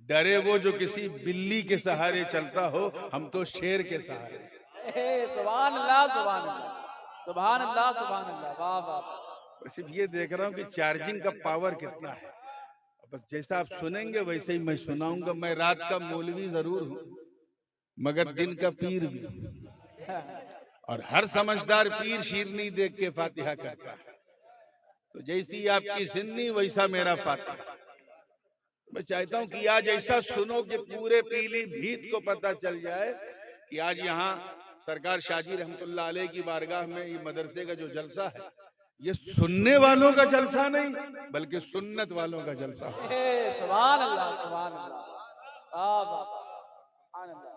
डरे वो जो किसी बिल्ली के सहारे चलता हो, हम तो शेर के सहारे। सुभान अल्लाह, सुभान अल्लाह, सुभान अल्लाह, सुभान अल्लाह, वाह वाह। सिर्फ ये देख रहा हूँ कि चार्जिंग का पावर कितना है। बस जैसा आप सुनेंगे वैसे ही मैं सुनाऊंगा। मैं रात का मौलवी जरूर हूँ, मगर दिन का पीर भी हूँ। और हर समझदार पीर शीरनी देख के फातिहा करता है। तो जैसी आपकी सिन्नी वैसा मेरा फातिहा। मैं चाहता हूं कि आज ऐसा सुनो कि पूरे पीलीभीत को पता चल जाए कि आज यहाँ सरकार शाहजी रहमतुल्लाह अलैह की बारगाह में ये मदरसे का जो जलसा है, ये सुनने वालों का जलसा नहीं बल्कि सुन्नत वालों का जलसा है। सुभान अल्लाह, सुभान अल्लाह, वाह वाह, सुभान अल्लाह।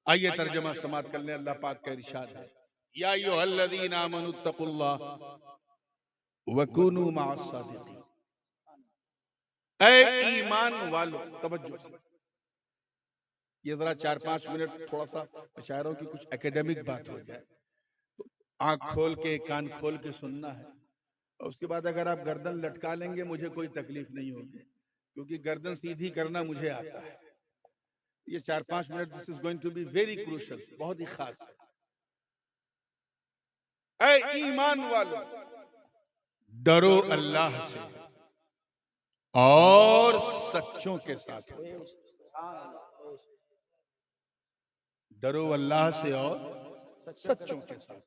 आइए तर्जमा समात कर लें। अल्लाह पाक का इरशाद है, या अय्युहल्लज़ीना आमनुत्तकुल्लाह वकूनू मअस सादिकीन। ऐ ईमान वालों, तवज्जो से ये जरा 4-5 मिनट थोड़ा सा मैं चाह रहा हूं कि कुछ एकेडमिक बात हो जाए, तो आंख खोल के कान खोल के सुनना है। और उसके बाद अगर आप गर्दन लटका लेंगे मुझे कोई तकलीफ नहीं होगी, क्योंकि गर्दन सीधी करना मुझे आता है। ये 4-5 minute this is going to be very crucial, बहुत ही खास है। ऐ ईमान वालों, डरो अल्लाह से और सच्चों के साथ। डरो अल्लाह से और सच्चों के साथ।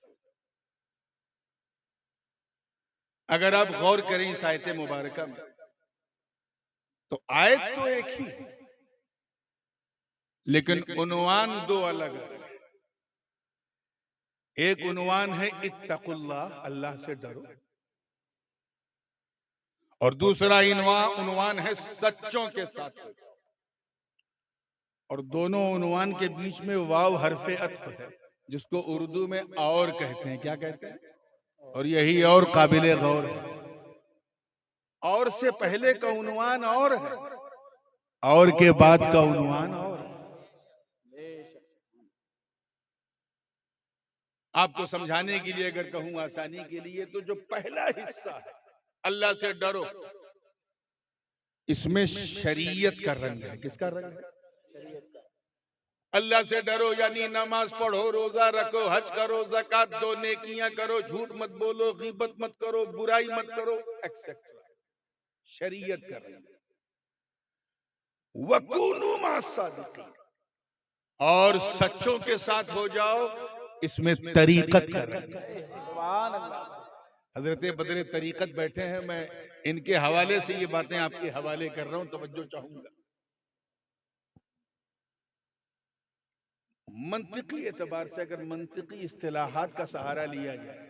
अगर आप गौर करें इस आयत मुबारका में, तो आयत तो एक ही है लेकिन उन्वान दो अलग है। एक उन्वान है इत्तकुल्लाह, अल्लाह से डरो, और दूसरा उन्वान है सच्चों के साथ। और दोनों उन्वान के बीच में वाव हरफे अत्फ है, जिसको उर्दू में और कहते हैं। क्या कहते हैं? और यही और काबिले गौर है। और से पहले का उन्वान और है, और के बाद का उन्वान और है। आपको समझाने के लिए अगर कहूं आसानी के लिए, तो जो पहला हिस्सा है अल्लाह से डरो, इसमें शरीयत का रंग है। किसका रंग है? अल्लाह से डरो यानी नमाज पढ़ो, रोजा रखो, हज करो, ज़कात दो, नेकियां करो, झूठ मत बोलो, गीबत मत करो, बुराई मत करो, एक्सेट्रा। शरीयत का रंग। वकूनू मअस सादिकीन, और सच्चों के साथ हो जाओ, इसमें तरीकत का रंग। सुभान अल्लाह। हजरत बदरे तरीकत बैठे हैं, मैं इनके हवाले से ये बातें आपके हवाले कर रहा हूं, तवज्जो चाहूंगा। मंतिकी एतबार से अगर मंतिकी इस्तिलाहात का सहारा लिया जाए,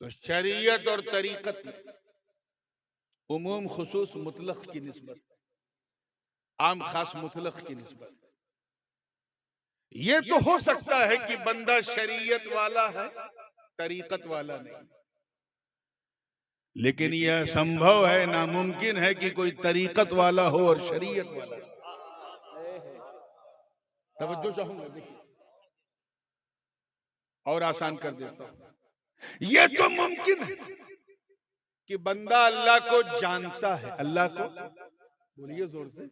तो शरीयत और तरीकत में उमूम खुसूस मुतलक की निस्बत, आम खास मुतलक की निस्बत। ये तो हो सकता है कि बंदा शरीयत वाला है, तरीकत वाला नहीं, लेकिन यह संभव है, नामुमकिन है कि कोई तरीकत वाला हो और शरीयत वाला। तवज्जो चाहूंगा, देखिए और आसान कर देता हूं। यह तो मुमकिन है कि बंदा अल्लाह को जानता है, अल्लाह को बोलिए जोर से,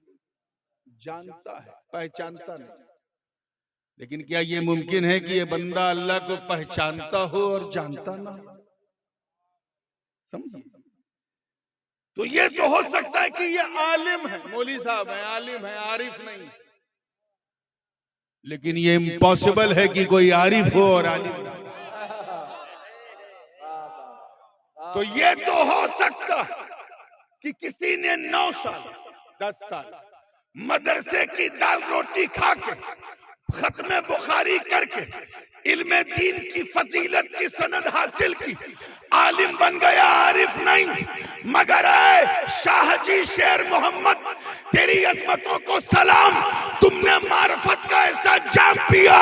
जानता है, पहचानता नहीं। लेकिन क्या यह मुमकिन है कि यह बंदा अल्लाह को पहचानता हो और जानता ना हो? समझिए, तो ये तो हो सकता है कि ये आलिम है, मौली साहब है, आलिम है, आरिफ नहीं। लेकिन ये इम्पॉसिबल है कि कोई आरिफ हो और आलिम ना हो। तो ये तो हो सकता है कि किसी ने 9 साल 10 साल मदरसे की दाल रोटी खा के, खत्म बुखारी करके, इल्मे दीन की फजीलत की सनद हासिल की, आलिम बन गया, आरिफ नहीं। मगर शाहजी शेर मोहम्मद, तेरी अजमतों को सलाम, तुमने मार्फत का ऐसा जाम पिया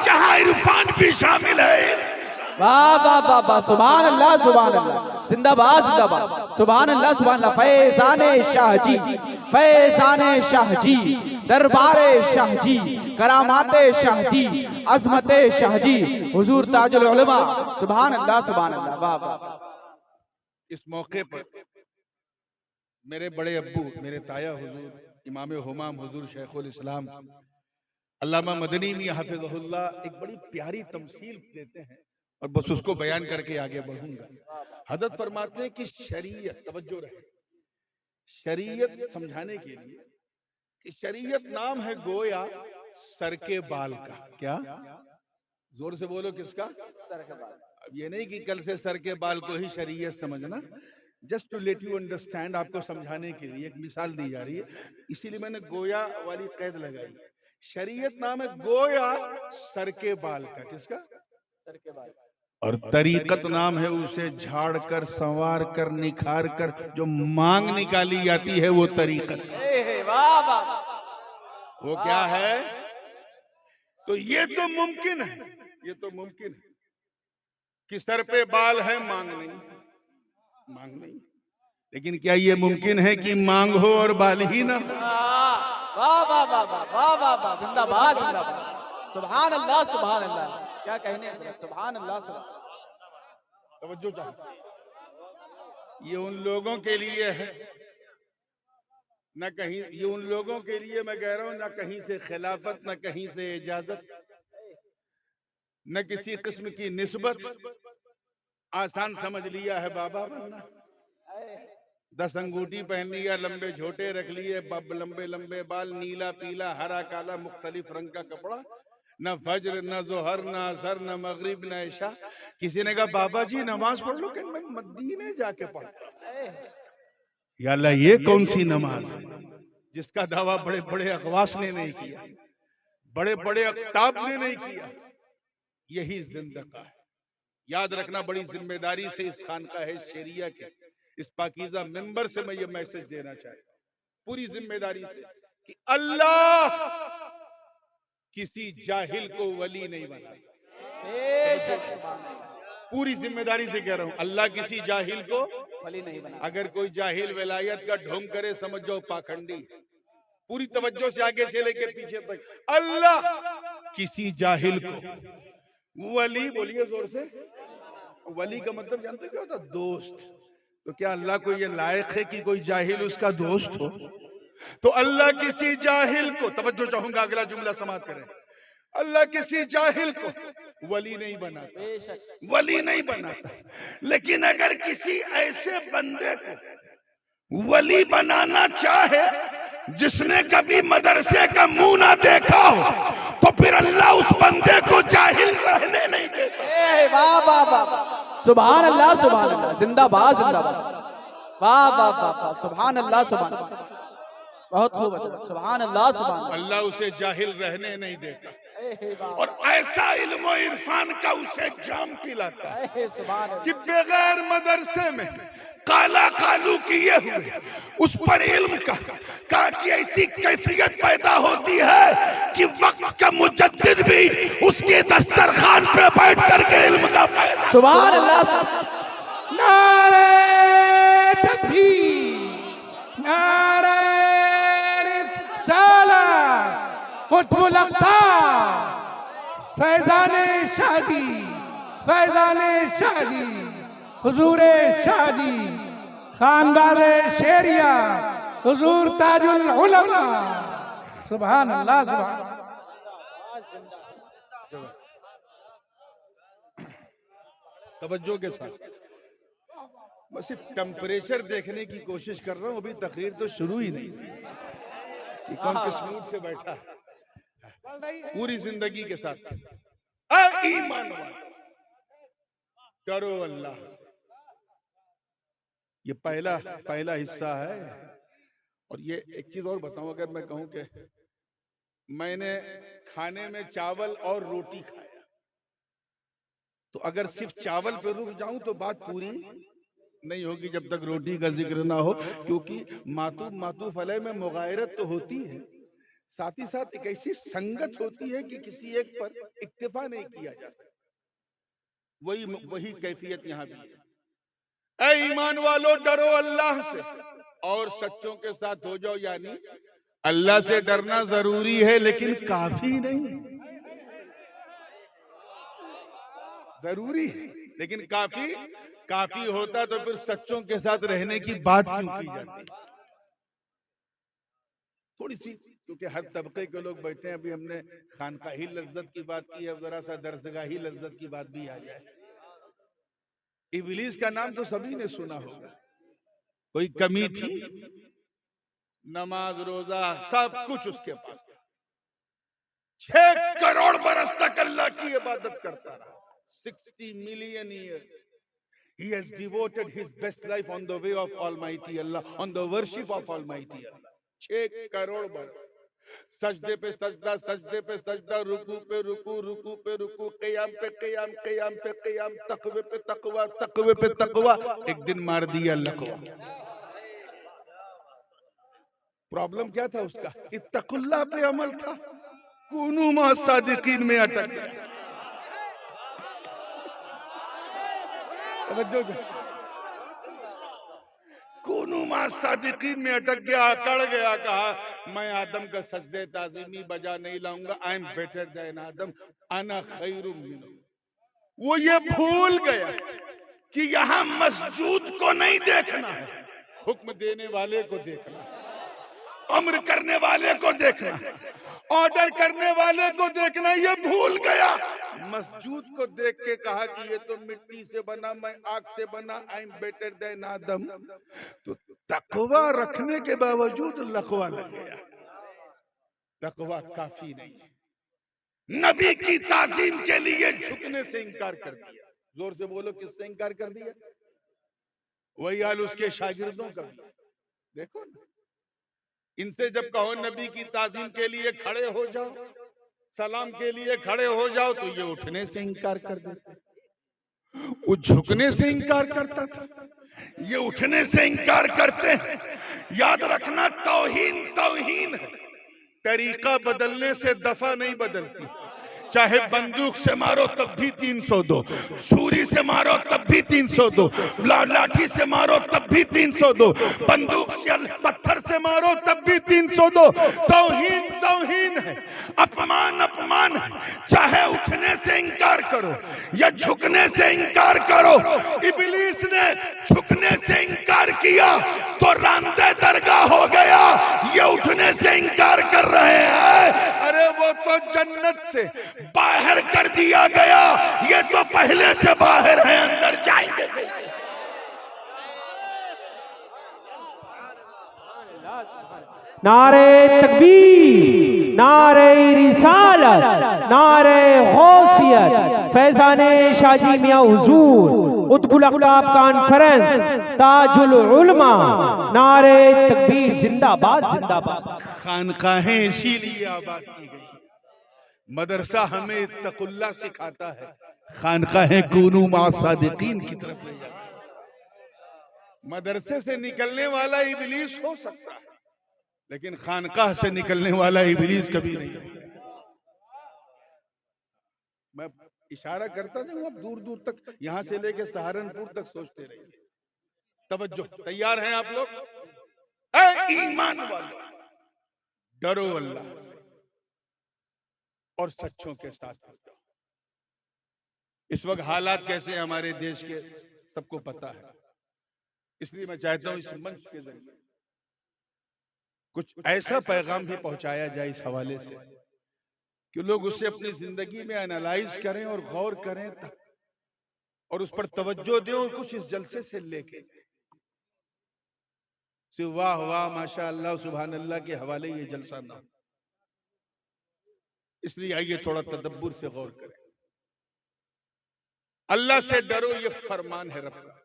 जहां इरफान भी शामिल है। वाह वाह वाह वाह, सुभान अल्लाह, सुभान अल्लाह, जिंदाबाद जिंदाबाद, सुभान अल्लाह, सुभान अल्लाह। फैजाने शाहजी, फैजाने शाहजी, दरबारे शाहजी, करामाते शाहजी, अजमते शाहजी, हुजूर ताजुल उलमा, सुभान अल्लाह, सुभान अल्लाह, वाह वाह। इस मौके पर मेरे बड़े अब्बू, मेरे ताया हुजूर इमाम हुमाम हुजूर शेखुल इस्लाम अल्लामा मदनी मियां हफिज़हुल्लाह एक बड़ी प्यारी तमसील देते हैं और बस उसको बयान करके आगे बढ़ूंगा। हजरत फरमाते हैं कि शरीयत, तवज्जो रहे, शरीयत समझाने के लिए कि शरीयत नाम है गोया सर के बाल का। क्या? जोर से बोलो, किसका? सर के बाल। अब ये नहीं कि कल से सर के बाल को ही शरीयत समझना, just to let you understand, आपको समझाने के लिए एक मिसाल दी जा रही है, इसीलिए मैंने गोया वाली कैद लगाई। शरीयत नाम है गोया सर के बाल का। किसका? सर के बाल। और तरीकत नाम है उसे झाड़ कर, संवार कर, निखार कर जो मांग निकाली जाती है, वो तरीकत। वाह वाह। वो क्या है? तो ये तो मुमकिन है, ये तो मुमकिन है कि सर पे बाल है, मांग नहीं, मांग नहीं। लेकिन क्या ये मुमकिन है कि मांग हो और बाल ही ना? वाह वाह वाह वाह वाह वाह वाह, जिंदाबाद जिंदाबाद, सुभान अल्लाह सुभान अल्लाह। क्या कहने, सुभान अल्लाह सुभान। तवज्जो चाहिए। ये उन लोगों के लिए है, न कहीं, ये उन लोगों के लिए मैं कह रहा हूं, न कहीं से खिलाफत, न कहीं से इजाजत, न किसी किस्म की निस्बत। आसान समझ लिया है बाबा बनना, 10 अंगूठी पहन लिया, लंबे झोटे रख लिए, लंबे लंबे बाल, नीला पीला हरा काला मुख्तलिफ रंग का कपड़ा, न फज्र न जोहर न असर न मगरिब न इशा। किसी ने कहा बाबा जी नमाज पढ़ लो, कि मैं मदीने जाके पढ़। या अल्लाह, ये कौन सी नमाज है जिसका दावा बड़े बड़े अखवास ने नहीं किया, बड़े बड़े अख्ताब ने नहीं किया। यही जिंदगा है। याद रखना, बड़ी जिम्मेदारी से इस खानकाह शेरिया के इस पाकीज़ा मेंबर से मैं ये मैसेज देना चाहता हूँ, पूरी जिम्मेदारी से, कि अल्लाह किसी जाहिल को वली नहीं बनाता। पूरी जिम्मेदारी से कह रहा हूँ, अल्लाह किसी जाहिल को वली नहीं बना। अगर कोई जाहिल विलायत का ढोंग करे, समझ जाओ पाखंडी। पूरी तवज्जो से आगे से लेके पीछे तक, अल्लाह किसी जाहिल को वली, बोलिए जोर से। वली का मतलब जानते क्या होता? दोस्त। तो क्या अल्लाह को ये लायक है कि कोई जाहिल उसका दोस्त हो? तो अल्लाह किसी जाहिल को, तवज्जो चाहूंगा अगला जुमला समाप्त करें, अल्लाह किसी जाहिल को वली नहीं बनाता, वली नहीं बनाता। लेकिन अगर किसी ऐसे बंदे को वली बनाना चाहे जिसने कभी मदरसे का मुंह ना देखा हो, तो फिर अल्लाह उस बंदे को जाहिल रहने नहीं देता। वाह वाह वाह, सुभान अल्लाह सुभान अल्लाह, जिंदाबाद जिंदाबाद, वाह वाह वाह, सुभान अल्लाह सुभान अल्लाह, बहुत खूब, सुभान अल्लाह सुभान। अल्लाह उसे जाहिल रहने नहीं देता और ऐसा इल्म और इरफान का उसे जाम पिलाता है कि बगैर मदरसे में काला कालू किए हुए उस पर इल्म का की ऐसी कैफियत पैदा होती है कि वक्त का मुजद्दिद भी उसके दस्तरखान पे बैठ करके इल्म का फायदा। सुभान अल्लाह। नारे तकबीर, नारे रिसालत, कुतुबुल अक़तार, फैज़ाने शादी, फैज़ाने शादी, हुजूरे शादी, खानदारे शेरिया, हुजूर ताजुल उलमा। सुभान अल्लाह सुभान। तवज्जो के साथ बस सिर्फ टेम्परेचर देखने की कोशिश कर रहा हूं, अभी तकरीर तो शुरू ही नहीं कि कौन किस मूड से बैठा है। पूरी जिंदगी के साथ ईमान वालों, डरो अल्लाह से। ये पहला हिस्सा है। और ये एक चीज और बताऊं, अगर मैं कहूं कि मैंने खाने में चावल और रोटी खाया, तो अगर सिर्फ चावल पे रुक जाऊं तो बात पूरी नहीं होगी जब तक रोटी का जिक्र ना हो, क्योंकि मातूफ अलैह में मुगायरत तो होती है, साथ ही साथ एक ऐसी संगत होती है कि किसी एक पर इक्तिफा नहीं किया जा सकता। वही कैफियत यहाँ भी है। ऐ ईमान वालों, डरो अल्लाह से और सच्चों के साथ हो जाओ। यानी अल्लाह से डरना जरूरी है लेकिन काफी नहीं, जरूरी है लेकिन काफी होता तो फिर सच्चों के साथ रहने की बात क्यों की जाती। तो थोड़ी सी, क्योंकि हर तबके के लोग बैठे हैं, अभी हमने खानकाही लज्जत की बात की है, अब जरा सा दरसगाही लज्जत की बात भी आ जाए। इबलीस का नाम तो सभी ने सुना होगा, कोई कमी थी? नमाज रोजा सब कुछ उसके पास था। 6 करोड़ बरस तक अल्लाह की इबादत करता रहा। 60 million years he has devoted his best life on the way of Almighty Allah, on the worship of Almighty Allah। 6 crore बरस सजदे पे सजदा, सजदे पे सजदा, रुकू पे रुकू, रुकू पे रुकू, क़याम पे क़याम, क़याम पे क़याम, तक़वे पे तक़वा, तक़वे पे तक़वा। एक दिन मार दिया लक़वा। प्रॉब्लम क्या था उसका? इत्तक़ुल्लाह पे अमल था, कूनू मा सादिकीन में अटक गया। कूनू मा सादिकीन में अटक गया, अकड़ गया, कहा मैं आदम का सजदे ताज़ीमी बजा नहीं लाऊंगा। आई एम बेटर देन आदम, अना खैरुम मिन्हु। वो ये भूल गया कि यहाँ मस्जूद को नहीं देखना है, हुक्म देने वाले को देखना है, अम्र करने वाले को देखना, ऑर्डर करने वाले को देखना। ये भूल गया। मस्जूद को देख के कहा कि ये तो मिट्टी से बना, मैं आग से बना, आई एम बेटर देन आदम। तो तकवा रखने के बावजूद लकवा लग गया। तकवा काफी नहीं है, नबी की ताजीम के लिए झुकने से इनकार कर दिया। जोर से बोलो, किससे इनकार कर दिया? वही हाल उसके शागिर्दों का भी। देखो ना, इनसे जब कहो नबी की ताजीम के लिए खड़े हो जाओ, सलाम के लिए खड़े हो जाओ, तो ये उठने से इनकार कर देते। वो झुकने से इनकार करता था, ये उठने से इनकार करते हैं। याद रखना, तौहीन तौहीन है, तरीका बदलने से दफा नहीं बदलती। चाहे बंदूक से मारो तब भी 300 दो, छुरी से मारो तब भी 300 दो, लाठी से मारो तब भी 300 दो, बंदूक से पत्थर से मारो तब भी 300 दो। तौहीन तौहीन है, अपमान अपमान है। चाहे उठने से इनकार करो या झुकने से इनकार करो। इब्लीस ने झुकने से इनकार किया तो रांदे दरगाह हो गया। ये उठने से इनकार कर रहे हैं, अरे वो तो जन्नत से बाहर कर दिया गया, ये तो पहले से बाहर है, अंदर जाएंगे कैसे? नारे तकबीर, नारे रिसालत, नारे गौसियत, फैजाने शाहजी मियां हुजूर, कुतुबुल अक़ताब कॉन्फ्रेंस, ताजुल उलमा, नारे तकबीर, जिंदाबाद जिंदाबाद। खानकाहें इसीलिए आबाद की गई, मदरसा हमें इत्तक़ुल्लाह सिखाता है, खानकाहें कूनू मा सादिकीन की तरफ ले जाता है। मदरसे से निकलने वाला इब्लीस हो सकता है, लेकिन खानकाह से निकलने वाला इब्लीस कभी नहीं। मैं इशारा करता जाऊं, आप दूर दूर तक, यहां से लेके सहारनपुर तक सोचते रहिए। तवज्जो, तैयार हैं आप लोग? ऐ ईमान वालों, डरो अल्लाह से और सच्चों के साथ हो जाओ। इस वक्त हालात कैसे हैं हमारे देश के, सबको पता है। इसलिए मैं चाहता हूं इस मंच के जरिए कुछ ऐसा पैगाम भी पहुंचाया जाए इस हवाले से कि लोग उससे अपनी जिंदगी में एनालाइज करें और गौर करें और उस पर तवज्जो दें और कुछ इस जलसे से लेके सिर्फ वाह वाह माशा अल्लाह सुभान अल्लाह के हवाले ये जलसा ना। इसलिए आइए थोड़ा तदब्बुर से गौर करें। अल्लाह से डरो, ये फरमान है रब का।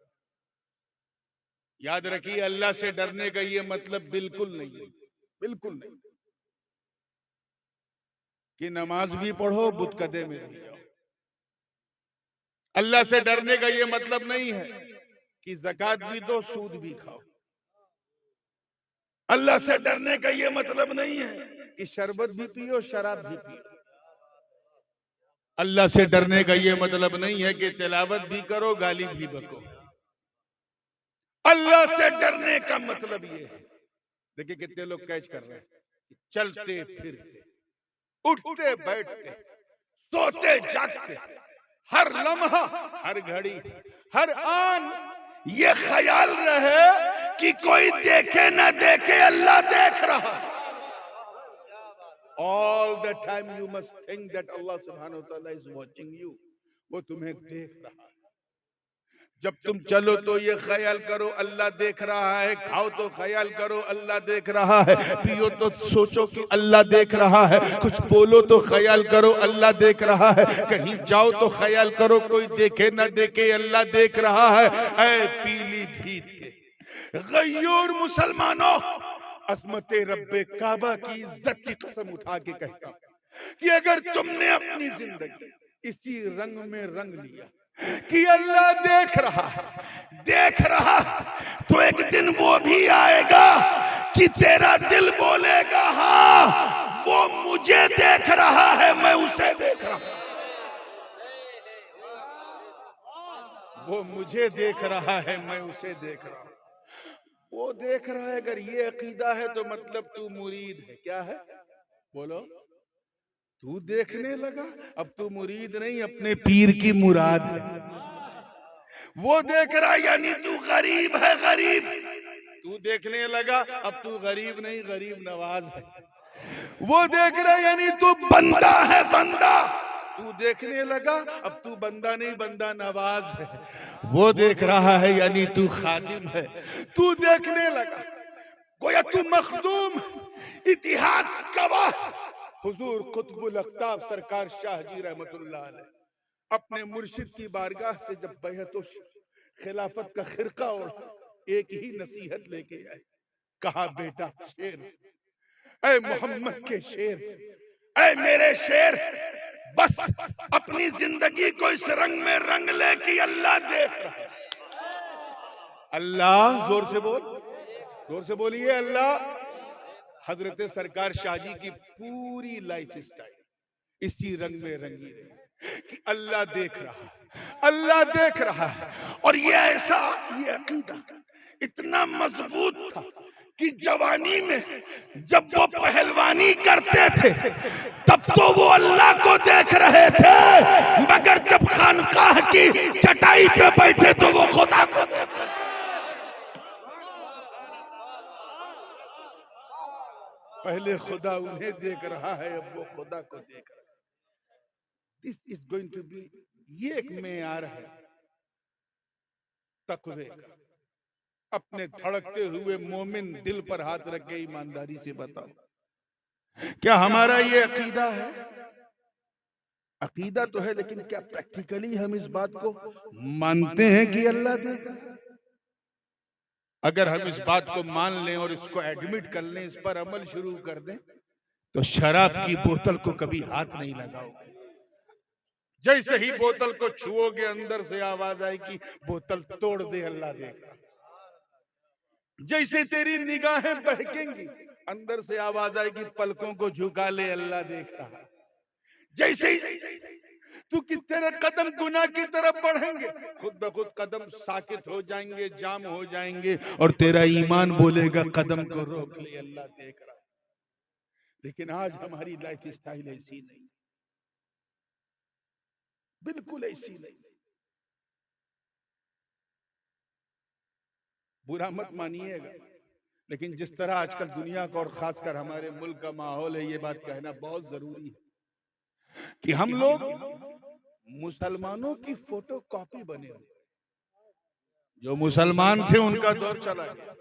याद रखिए, अल्लाह से डरने का ये मतलब बिल्कुल नहीं है, बिल्कुल नहीं कि नमाज भी पढ़ो बुतकदे में भी जाओ। अल्लाह से डरने का ये मतलब नहीं है कि ज़कात भी दो सूद भी खाओ। अल्लाह से डरने का ये मतलब नहीं है कि शरबत भी पियो शराब भी पियो। अल्लाह से डरने का ये मतलब नहीं है कि तिलावत भी करो गाली भी बको। अल्लाह से डरने का मतलब ये है, देखिए कितने लोग कैच कर रहे हैं, चलते फिरते, उठते बैठते, सोते जागते, हर लम्हा, हर घड़ी, हर आन ये ख्याल रहे कि कोई देखे ना देखे अल्लाह देख रहा। All the time you must think that Allah सुब्हानहू व तआला इज वॉचिंग यू, वो तुम्हें देख रहा है। जब तुम चलो तो ये ख्याल करो अल्लाह देख रहा है, खाओ तो ख्याल करो अल्लाह देख रहा है, पियो तो सोचो कि अल्लाह देख रहा है, कुछ बोलो तो ख्याल करो अल्लाह देख रहा है, कहीं जाओ तो ख्याल करो कोई देखे ना देखे अल्लाह देख रहा है। ऐ पीली भीत के गयूर मुसलमानों, अज़मत रब्बे काबा की इज्जत की कसम उठा के कहता हूं कि अगर तुमने अपनी जिंदगी इसी रंग में रंग लिया कि अल्लाह देख रहा है, तो एक दिन वो भी आएगा कि तेरा दिल बोलेगा हाँ वो मुझे देख रहा है, मैं उसे देख रहा हूं, वो मुझे देख रहा है, मैं उसे देख रहा हूं। वो देख रहा है, अगर ये अकीदा है तो मतलब तू मुरीद है। क्या है बोलो? तू देखने लगा, अब तू मुरीद नहीं अपने पीर की मुराद है। वो देख रहा यानी तू गरीब है, गरीब। तू देखने लगा, अब तू गरीब नहीं गरीब नवाज है। वो देख रहा यानी तू बंदा है, बंदा। तू देखने लगा, अब तू बंदा नहीं बंदा नवाज है। वो देख रहा है यानी तू खादिम है। तू देखने लगा गोया तू मखदूम, इतिहास गवाह। हुजूर कुतुबुल अक़ताब सरकार शाह जी रहमतुल्लाह अलैह अपने मुर्शिद की बारगाह से जब बैअत खिलाफत का खिरका ओढ़ा, एक ही नसीहत लेके आए। कहा बेटा शेर, ऐ मोहम्मद के शेर, ऐ मेरे शेर, बस अपनी जिंदगी को इस रंग में रंग ले कि अल्लाह देख रहा है। अल्लाह, जोर से बोल, जोर से बोलिए अल्लाह। हजरत सरकार शाहजी की पूरी लाइफ स्टाइल इसी रंग में रंगी रही कि अल्लाह देख रहा है, अल्लाह देख रहा है। और ये ऐसा, ये अकीदा इतना मजबूत था कि जवानी में जब वो पहलवानी करते थे तब तो वो अल्लाह को देख रहे थे, मगर जब खानकाह की चटाई पे बैठे तो वो खुदा को देख रहे थे। पहले खुदा उन्हें देख रहा है, अब वो खुदा को देख रहा है। This is going to be, ये एक मेयार है तक़वे का। अपने धड़कते हुए मोमिन दिल पर हाथ रख के ईमानदारी से बताओ, क्या हमारा ये अकीदा है? अकीदा तो है, लेकिन क्या प्रैक्टिकली हम इस बात को मानते हैं कि अल्लाह देख रहा है? अगर हम इस बात को मान लें और इसको एडमिट कर लें, इस पर अमल शुरू कर दें, तो शराब की बोतल को कभी हाथ नहीं लगाओगे। जैसे ही बोतल को छुओगे अंदर से आवाज आएगी बोतल तोड़ दे, अल्लाह देख रहा। जैसे तेरी निगाहें बहकेंगी अंदर से आवाज आएगी पलकों को झुका ले, अल्लाह देख रहा। जैसे तू कि तेरे कदम गुनाह की तरफ बढ़ेंगे, खुद ब खुद कदम साकित हो जाएंगे, जाम हो जाएंगे, और तेरा ईमान बोलेगा कदम को रोक ले, अल्लाह देख रहा। लेकिन आज हमारी लाइफ स्टाइल ऐसी नहीं, बिल्कुल ऐसी नहीं। बुरा मत मानिएगा, लेकिन जिस तरह आजकल दुनिया का और खासकर हमारे मुल्क का माहौल है, ये बात कहना बहुत जरूरी है कि हम लोग मुसलमानों की फोटो कॉपी बने हुए। जो मुसलमान थे उनका दौर चला गया।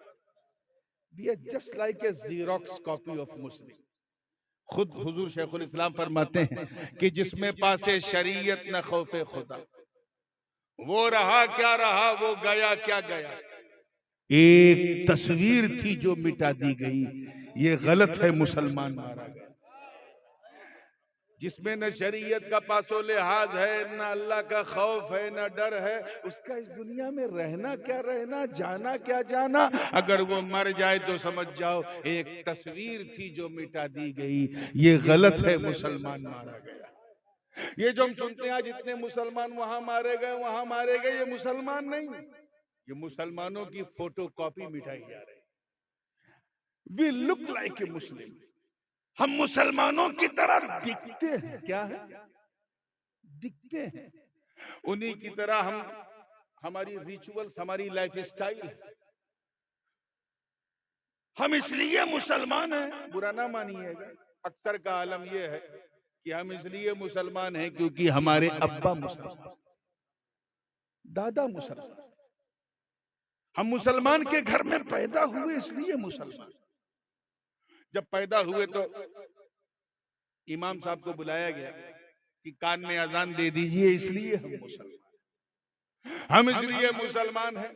We are just like a Xerox copy of Muslim। खुद हुजूर शेखुल इस्लाम फरमाते हैं कि जिसमें पासे शरीयत न खौफे खुदा, वो रहा क्या रहा, वो गया क्या गया। एक तस्वीर थी जो मिटा दी गई, ये गलत है, मुसलमान मारा गया। जिसमें न शरीयत का पासो लिहाज है, न अल्लाह का खौफ है, न डर है, उसका इस दुनिया में रहना क्या रहना, जाना क्या जाना। अगर वो मर जाए तो समझ जाओ एक तस्वीर थी जो मिटा दी गई, ये गलत है, मुसलमान मारा गया। ये जो हम सुनते हैं आज इतने मुसलमान वहां मारे गए वहां मारे गए, ये मुसलमान नहीं, ये मुसलमानों की फोटो कॉपी मिटाई जा रही। वी लुक लाइक ए मुस्लिम, हम मुसलमानों की तरह दिखते हैं। क्या है? दिखते हैं उन्हीं की तरह। हम, हमारी रिचुअल्स, हमारी लाइफ स्टाइल, हम इसलिए मुसलमान हैं, बुरा ना मानिएगा। अक्सर का आलम यह है कि हम इसलिए मुसलमान हैं क्योंकि हमारे अब्बा मुसलमान, दादा मुसलमान, हम मुसलमान के घर में पैदा हुए इसलिए मुसलमान। जब पैदा हुए तो इमाम साहब को बुलाया गया कि कान में अजान दे दीजिए, इसलिए हम मुसलमान। हम इसलिए मुसलमान हैं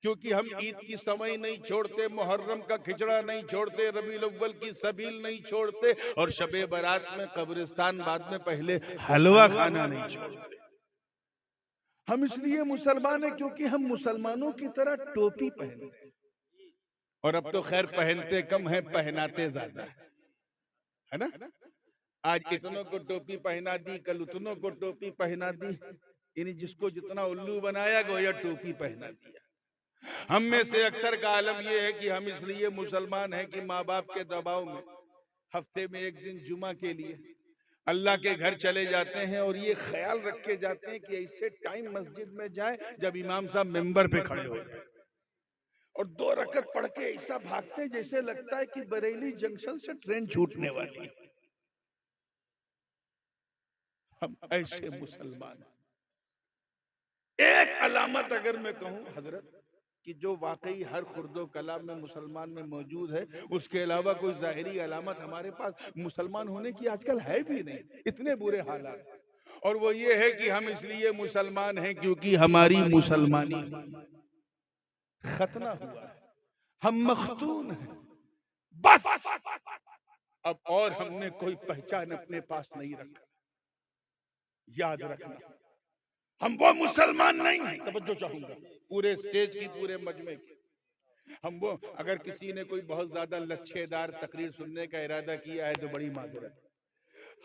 क्योंकि हम ईद की समय नहीं छोड़ते, मुहर्रम का खिचड़ा नहीं छोड़ते, रबीउल अव्वल की सबील नहीं छोड़ते, और शबे बारात में कब्रिस्तान बाद में पहले हलवा खाना नहीं छोड़ते। हम इसलिए मुसलमान हैं क्योंकि हम मुसलमानों की तरह टोपी पहनते हैं, और अब तो खैर पहनते कम है, पहनाते ज्यादा है ना। आज इतनों को टोपी पहना दी, कल उतनों को टोपी पहना दी, यानी जिसको जितना उल्लू बनाया गोया टोपी पहना दिया। हम में से अक्सर का आलम यह है कि हम इसलिए मुसलमान हैं कि माँ बाप के दबाव में हफ्ते में एक दिन जुमा के लिए अल्लाह के घर चले जाते हैं, और ये ख्याल रखे जाते हैं कि ऐसे टाइम मस्जिद में जाएं जब इमाम साहब मिंबर पे खड़े हो, और 2 रकत पढ़ के ऐसा भागते हैं जैसे लगता है कि बरेली जंक्शन से ट्रेन छूटने वाली है। हम ऐसे मुसलमान। एक अलामत अगर मैं कहूं हजरत कि जो वाकई हर खुर्दो कलाम में मुसलमान में मौजूद है, उसके अलावा कोई जाहिरी अलामत हमारे पास मुसलमान होने की आजकल है भी नहीं, इतने बुरे हालात। और वो ये है कि हम इसलिए मुसलमान हैं क्योंकि हमारी मुसलमानी खतना हुआ है, हम मखतून हैं बस। अब और हमने कोई पहचान अपने पास नहीं रखा। याद रखना, हम वो मुसलमान नहीं हैं। तवज्जो चाहूंगा पूरे स्टेज की, पूरे मजमे की। हम वो, अगर किसी ने कोई बहुत ज्यादा लच्छेदार तकरीर सुनने का इरादा किया है तो बड़ी माजरत।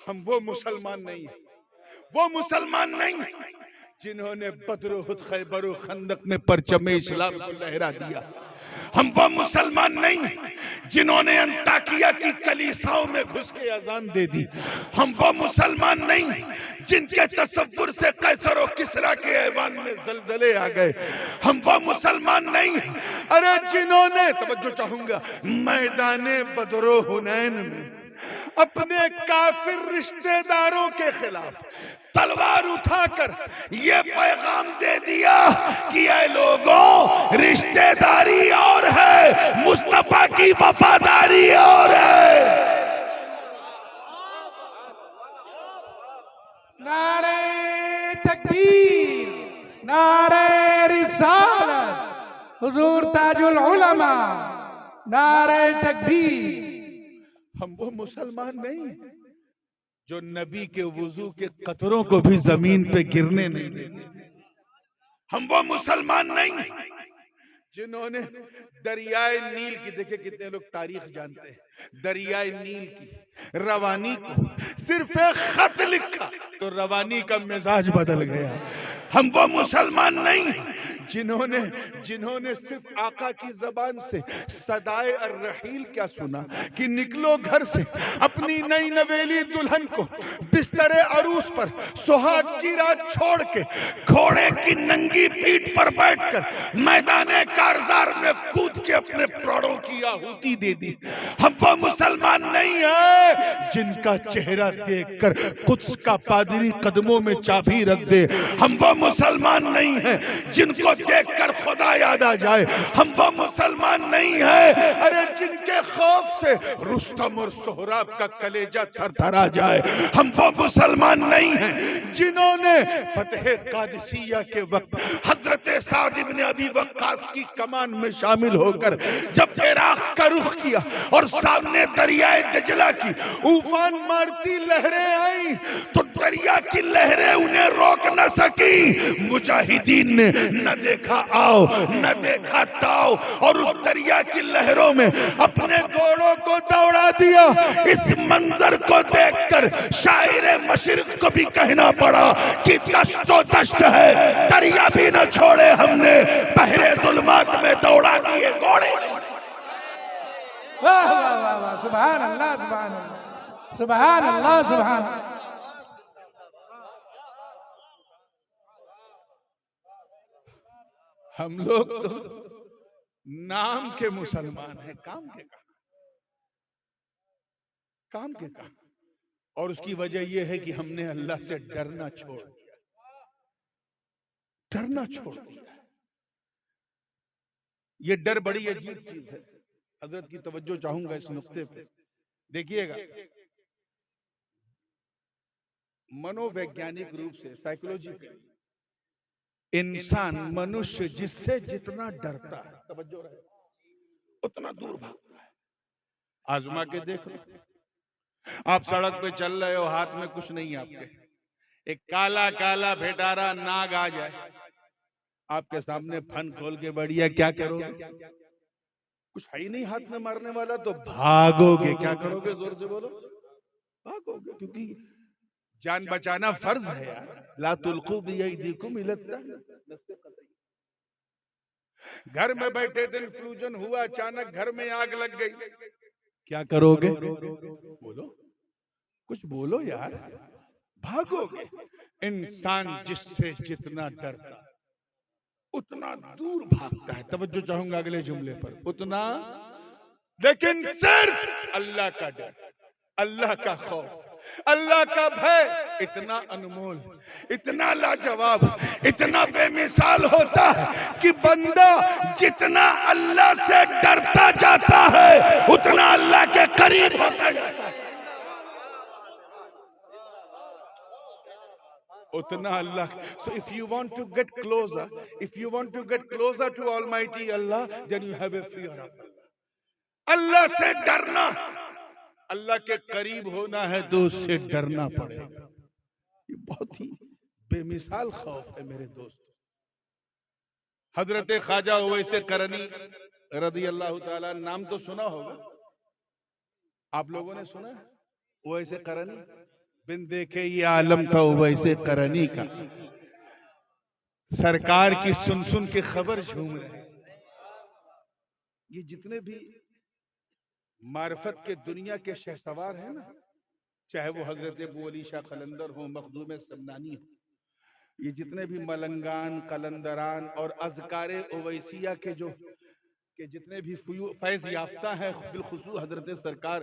हम वो मुसलमान नहीं हैं, वो मुसलमान नहीं हैं जिन्होंने बद्र, उहद, खैबर और खंदक में परचम इस्लाम को लहरा दिया। हम वो मुसलमान नहीं हैं जिन्होंने अंताकिया की कलीसाओं में घुस के अजान दे दी। हम वो मुसलमान नहीं हैं जिनके तसव्वुर से कैसर और किसरा के ऐवान में जलजले आ गए। हम वो मुसलमान नहीं हैं, अरे जिन्होंने, तवज्जो चाहूंगा, मैदाने बदरो हुनैन में अपने काफिर रिश्तेदारों के खिलाफ तलवार उठाकर ये पैगाम दे दिया कि ये लोगों, रिश्तेदारी और है, मुस्तफा की वफादारी और है। नारे तकबीर, नारे रिसालत, हुजूर ताजुल उलमा, नारे तकबीर। हम वो मुसलमान नहीं जो नबी के वुजू के कतरों को भी जमीन पे गिरने नहीं देते। हम वो मुसलमान नहीं जिन्होंने दरियाए नील की, देखिए कितने लोग तारीख जानते हैं, दरियाए नील की रवानी को सिर्फ एक खत लिखा तो रवानी का मिजाज बदल गया। हम वो मुसलमान नहीं जिन्होंने सिर्फ आका की जबान से सदाए अर्रहील क्या सुना कि निकलो घर से अपनी नई नवेली दुल्हन को बिस्तरे अरूस पर सुहाग की रात छोड़ के घोड़े की नंगी पीठ पर बैठकर मैदाने कारजार में कूद के अपने प्राणों की आहुति दे दी। हम वो मुसलमान नहीं है जिनका चेहरा देखकर कुद्स का पादरी कदमों में चाबी रख दे। हम वो मुसलमान नहीं है जिनको देखकर खुदा याद आ जाए। हम वो मुसलमान नहीं है, अरे जिनके खौफ से रुस्तम और सोहराब का कलेजा थरथरा जाए। हम वो मुसलमान नहीं है जिन्होंने फतेह कादिसिया के वक्त हजरत साद इब्न अबी वक्कास की कमान में शामिल होकर जब इराक का रुख किया और सामने दरियाए दजला की उफान मारती लहरें आई तो दरिया की लहरें उन्हें रोक न सकी। मुजाहिदीन ने न देखा आओ न देखा ताओ और उस दरिया की लहरों में अपने घोड़ों को दौड़ा दिया। इस मंजर को देखकर शायरे मशरिक को भी कहना पड़ा कि दश्तो दश्त है, दरिया भी न छोड़े हमने, बहरे जुल्मात में दौड़ा दिए घोड़े। वाह वाह वाह वाह, सुभान अल्लाह, सुभान अल्लाह, सुभान अल्लाह, सुभान अल्लाह। हम लोग तो नाम के मुसलमान हैं, काम के काम। काम के काम। और उसकी वजह यह है कि हमने अल्लाह से डरना छोड़ दिया, डरना छोड़ दिया। ये डर बड़ी अजीब चीज है। हजरत की तवज्जो चाहूंगा इस नुक्ते पे। देखिएगा, मनोवैज्ञानिक रूप से, साइकोलॉजिकली, इंसान, मनुष्य जिससे जितना डरता है, तवज्जो रहे, उतना दूर भागता है। आजमा के देख लो, आप सड़क पे चल रहे हो, हाथ में कुछ नहीं आपके, एक काला काला भेटारा नाग आ जाए आपके सामने, फन खोल के बढ़िया, क्या करोगे? कुछ है ही नहीं हाथ में मारने वाला, तो भागोगे। क्या करोगे? जोर से बोलो, भागोगे, क्योंकि जान बचाना फर्ज है यार। ला तुल्कू बियदीकुम इला तहलुका। घर में बैठे थे, फ्लूजन हुआ, अचानक घर में आग लग गई, क्या करोगे? बोलो, कुछ बोलो यार, भागोगे। इंसान जिससे जितना डरता उतना दूर भागता है। तवज्जो चाहूंगा अगले जुमले पर, उतना। लेकिन सिर्फ अल्लाह का डर, अल्लाह का खौफ, अल्लाह का भय इतना अनमोल, इतना लाजवाब, इतना बेमिसाल होता है कि बंदा जितना अल्लाह से डरता जाता है उतना अल्लाह के करीब होता जाता है, उतना अल्लाह। So if you want to get closer, if you want to get closer to Almighty Allah, then you have a fear of Allah. अल्लाह से डरना, अल्लाह के करीब होना है तो उससे डरना पड़ेगा। ये बहुत ही बेमिसाल खौफ है मेरे दोस्त। हजरत ख्वाजा उवैस करनी रदी अल्लाह ताला, नाम तो सुना होगा आप लोगों ने, सुना है उवैस करनी? बिन देखे ये आलम था उवैस करनी का, सरकार की सुन सुन के खबर झूम रहे। ये जितने भी मार्फत के दुनिया के शहसवार हैं ना, चाहे वो हजरत अबू अली शाह कलंदर हो, मखदूम समनानी हो, ये जितने भी मलंगान, कलंदरान और अज़कारे उवैसिया के जितने भी फैज याफ्ता हैं, बिलखुसूस हजरत सरकार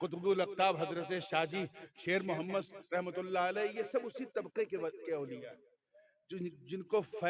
कुतुबुल अक्ताब हजरत शाजी शेर मोहम्मद रहमतुल्लाह अलैह, ये सब उसी तबके के औलिया जिनको फैज